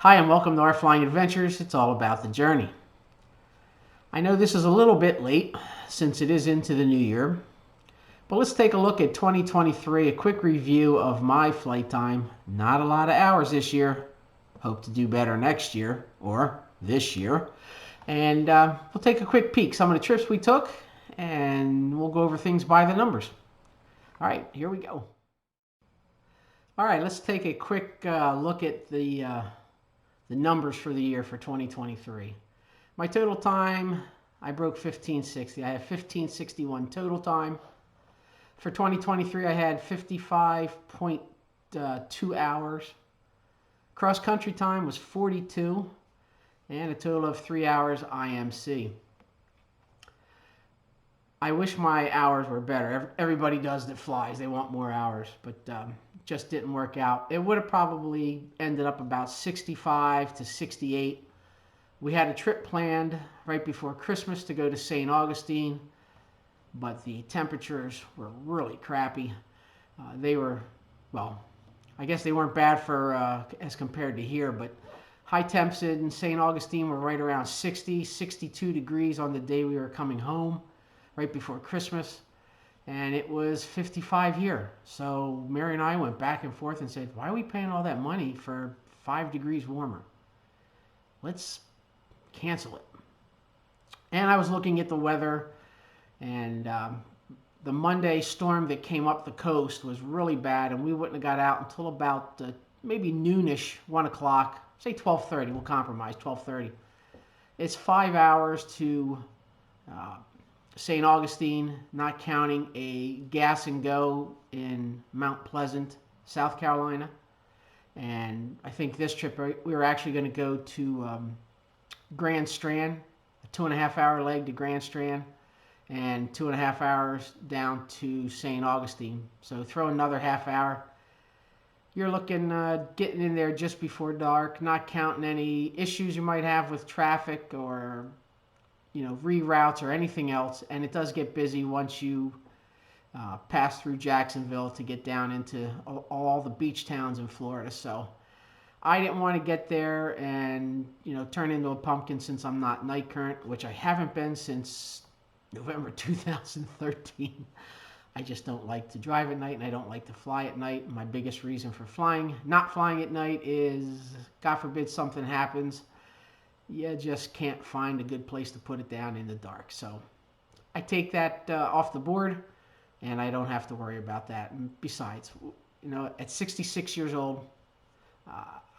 Hi, and welcome to our Flying Adventures. It's all about the journey. I know this is a little bit late since it is into the new year, but let's take a look at 2023, a quick review of my flight time. Not a lot of hours this year. Hope to do better next year or this year. And we'll take a quick peek, some of the trips we took, and we'll go over things by the numbers. All right, here we go. All right, let's take a quick look at the numbers for the year for 2023. My total time, I broke 1560. I have 1561 total time. For 2023, I had 55.2 hours. Cross country time was 42, and a total of 3 hours IMC. I wish my hours were better. Everybody does that flies. They want more hours, but just didn't work out. It would have probably ended up about 65 to 68. We had a trip planned right before Christmas to go to St. Augustine, but the temperatures were really crappy. They were, well, I guess they weren't bad for as compared to here, but high temps in St. Augustine were right around 60, 62 degrees on the day we were coming home, right before Christmas, and it was 55 here. So Mary and I went back and forth and said, why are we paying all that money for 5 degrees warmer? Let's cancel it. And I was looking at the weather, and the Monday storm that came up the coast was really bad, and we wouldn't have got out until about maybe noonish, 1 o'clock, say 12:30. We'll compromise, 12:30. It's 5 hours to St. Augustine, not counting a gas and go in Mount Pleasant, South Carolina. And I think this trip we were actually going to go to Grand Strand, a 2.5 hour leg to Grand Strand, and 2.5 hours down to St. Augustine. So throw another half hour. You're looking getting in there just before dark, not counting any issues you might have with traffic or reroutes or anything else. And it does get busy once you pass through Jacksonville to get down into all the beach towns in Florida. So I didn't want to get there and turn into a pumpkin since I'm not night current, which I haven't been since November 2013. I just don't like to drive at night, and I don't like to fly at night. My biggest reason for not flying at night is, God forbid something happens, you just can't find a good place to put it down in the dark. So I take that off the board, and I don't have to worry about that. And besides, at 66 years old,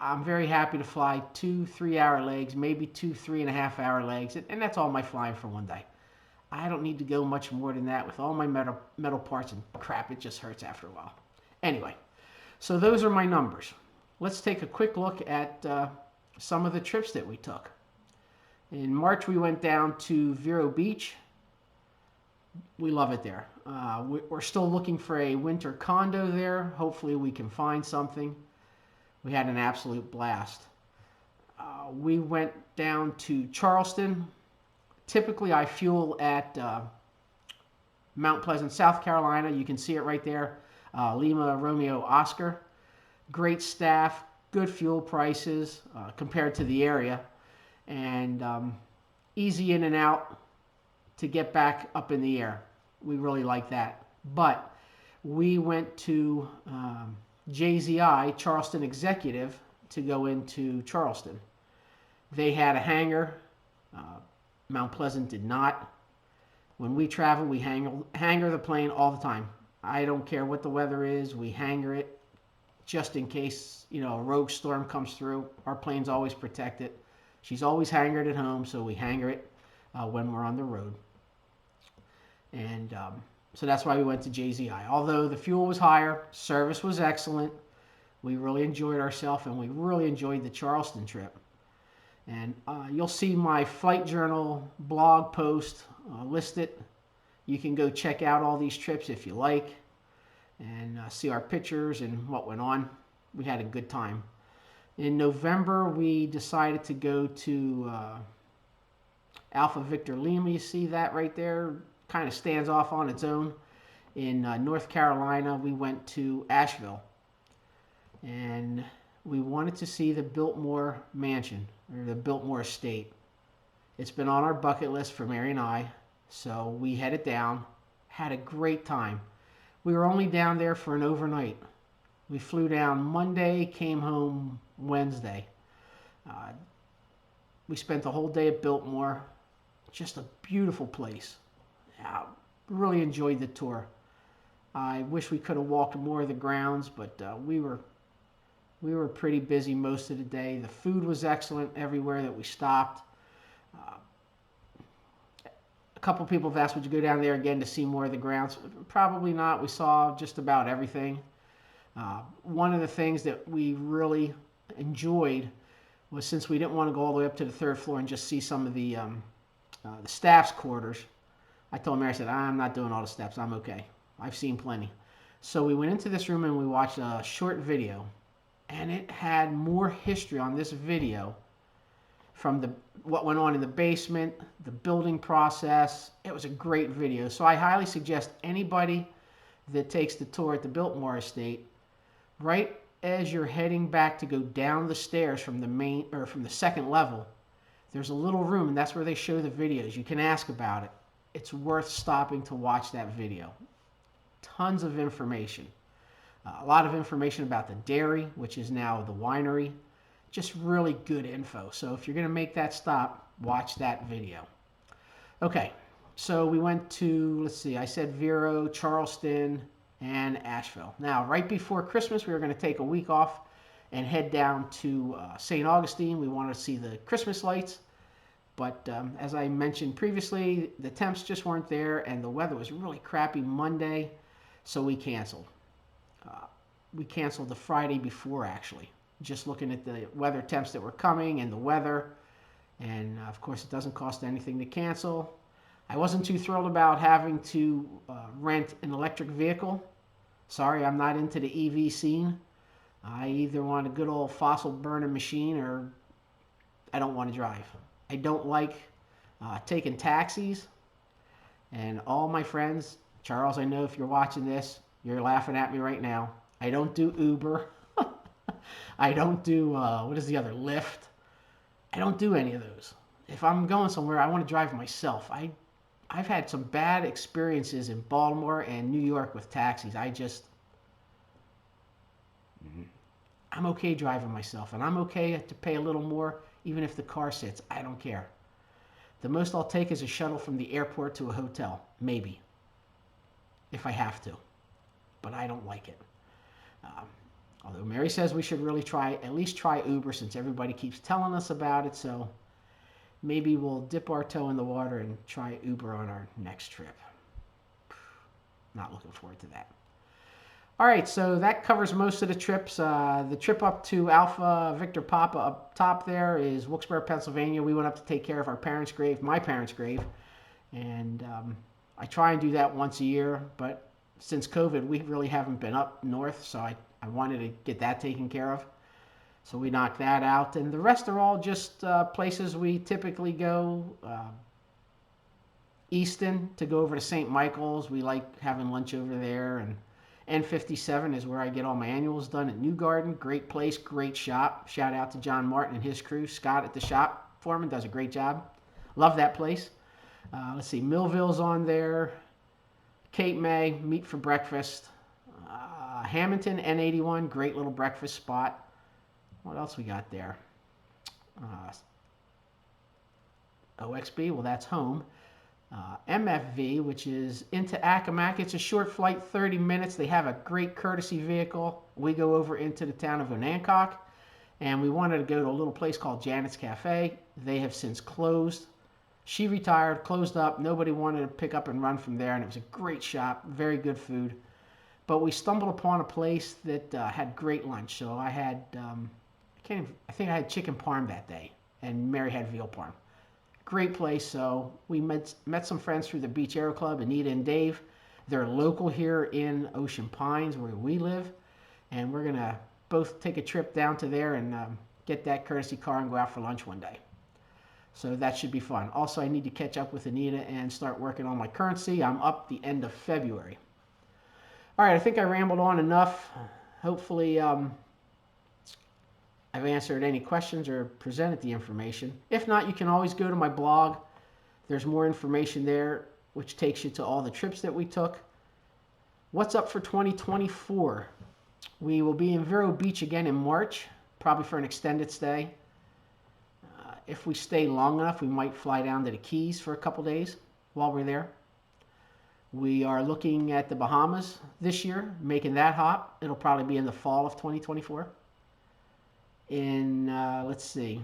I'm very happy to fly 2-3 hour legs, maybe 2-3.5 hour legs, and that's all my flying for one day. I don't need to go much more than that with all my metal parts and crap. It just hurts after a while. Anyway, so those are my numbers. Let's take a quick look at some of the trips that we took. In March, we went down to Vero Beach. We love it there. We're still looking for a winter condo there. Hopefully we can find something. We had an absolute blast. We went down to Charleston. Typically, I fuel at Mount Pleasant, South Carolina. You can see it right there. Lima Romeo Oscar. Great staff, good fuel prices compared to the area, and easy in and out to get back up in the air. We really like that. But we went to JZI, Charleston Executive, to go into Charleston. They had a hangar. Mount Pleasant did not. When we travel, we hangar the plane all the time. I don't care what the weather is. We hangar it just in case a rogue storm comes through. Our plane's always protected. She's always hangared at home, so we hangar it when we're on the road. And so that's why we went to JZI. Although the fuel was higher, service was excellent. We really enjoyed ourselves, and we really enjoyed the Charleston trip. And you'll see my flight journal blog post listed. You can go check out all these trips if you like, and see our pictures and what went on. We had a good time. In November, we decided to go to Alpha Victor Lima. You see that right there? Kind of stands off on its own. In North Carolina, we went to Asheville. And We wanted to see the Biltmore Mansion, or the Biltmore Estate. It's been on our bucket list for Mary and I, so we headed down, had a great time. We were only down there for an overnight. We flew down Monday, came home Wednesday. Uh, we spent the whole day at Biltmore. Just a beautiful place. Really enjoyed the tour. I wish we could have walked more of the grounds, but we were pretty busy most of the day. The food was excellent everywhere that we stopped. Uh, a couple people have asked, would you go down there again to see more of the grounds? Probably not. We saw just about everything. One of the things that we really enjoyed was, since we didn't want to go all the way up to the third floor and just see some of the staff's quarters, I told Mary, I said, I'm not doing all the steps. I'm okay. I've seen plenty. So we went into this room and we watched a short video, and it had more history on this video from what went on in the basement, the building process. It was a great video. So I highly suggest anybody that takes the tour at the Biltmore Estate, right as you're heading back to go down the stairs from the second level, there's a little room, and that's where they show the videos. You can ask about it. It's worth stopping to watch that video. Tons of information. A lot of information about the dairy, which is now the winery. Just really good info. So if you're going to make that stop, watch that video. Okay, so we went to, let's see, I said Vero, Charleston, and Asheville. Now, right before Christmas, we were going to take a week off and head down to St. Augustine. We wanted to see the Christmas lights. But as I mentioned previously, the temps just weren't there, and the weather was really crappy Monday, so we canceled. We canceled the Friday before, actually, just looking at the weather temps that were coming and the weather. And, of course, it doesn't cost anything to cancel. I wasn't too thrilled about having to rent an electric vehicle. Sorry, I'm not into the EV scene. I either want a good old fossil burning machine, or I don't want to drive. I don't like taking taxis. And all my friends, Charles, I know if you're watching this, you're laughing at me right now. I don't do Uber. I don't do, what is the other, Lyft. I don't do any of those. If I'm going somewhere, I want to drive myself. I've had some bad experiences in Baltimore and New York with taxis. I'm okay driving myself, and I'm okay to pay a little more even if the car sits. I don't care. The most I'll take is a shuttle from the airport to a hotel, maybe, if I have to. But I don't like it. Although Mary says we should really at least try Uber, since everybody keeps telling us about it. So maybe we'll dip our toe in the water and try Uber on our next trip. Not looking forward to that. All right, so that covers most of the trips. The trip up to Alpha Victor Papa up top there is Wilkes-Barre, Pennsylvania. We went up to take care of our parents' grave, my parents' grave. And I try and do that once a year, but since COVID, we really haven't been up north, so I wanted to get that taken care of. So we knocked that out. And the rest are all just places we typically go. Easton, to go over to St. Michael's. We like having lunch over there. And N57 is where I get all my annuals done at New Garden. Great place, great shop. Shout out to John Martin and his crew. Scott at the shop foreman does a great job. Love that place. Let's see, Millville's on there. Cape May, meat for breakfast. Hamilton, N81, great little breakfast spot. What else we got there? OXB, well, that's home. MFV, which is into Accomack. It's a short flight, 30 minutes. They have a great courtesy vehicle. We go over into the town of Onancock, and we wanted to go to a little place called Janet's Cafe. They have since closed. She retired, closed up. Nobody wanted to pick up and run from there, and it was a great shop, very good food. But we stumbled upon a place that had great lunch. So I had, I think I had chicken parm that day, and Mary had veal parm. Great place. So we met some friends through the Beach Aero Club, Anita and Dave. They're local here in Ocean Pines, where we live, and we're gonna both take a trip down to there and get that courtesy car and go out for lunch one day. So that should be fun. Also, I need to catch up with Anita and start working on my currency. I'm up the end of February. All right, I think I rambled on enough. Hopefully I've answered any questions or presented the information. If not, you can always go to my blog. There's more information there, which takes you to all the trips that we took. What's up for 2024? We will be in Vero Beach again in March, probably for an extended stay. If we stay long enough, we might fly down to the Keys for a couple days while we're there. We are looking at the Bahamas this year, making that hop. It'll probably be in the fall of 2024. Let's see,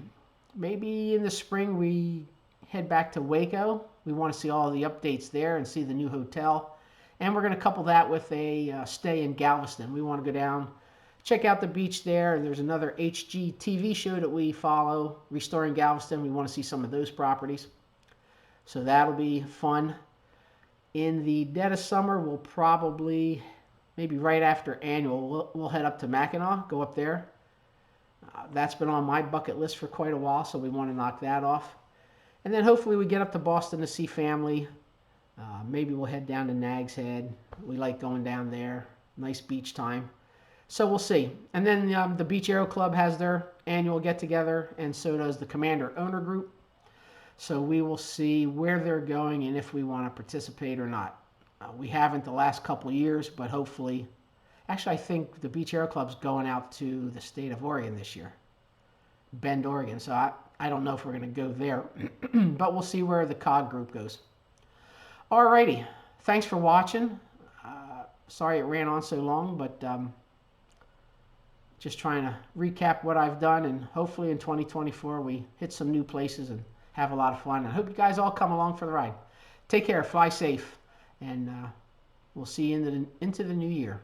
maybe in the spring we head back to Waco. We want to see all the updates there and see the new hotel. And we're going to couple that with a stay in Galveston. We want to go down, check out the beach there. And there's another HG TV show that we follow, Restoring Galveston. We want to see some of those properties. So that'll be fun. In the dead of summer, we'll probably, maybe right after annual, we'll head up to Mackinac, go up there. That's been on my bucket list for quite a while, so we want to knock that off. And then hopefully we get up to Boston to see family. Maybe we'll head down to Nag's Head. We like going down there. Nice beach time. So we'll see. And then the Beach Aero Club has their annual get-together, and so does the Commander Owner Group. So we will see where they're going and if we want to participate or not. We haven't the last couple of years, but hopefully. Actually, I think the Beach Aero Club's going out to the state of Oregon this year. Bend, Oregon. So I don't know if we're going to go there, but we'll see where the COG group goes. Alrighty. Thanks for watching. Sorry it ran on so long, but just trying to recap what I've done, and hopefully in 2024 we hit some new places and have a lot of fun. I hope you guys all come along for the ride. Take care, fly safe, and we'll see you into the new year.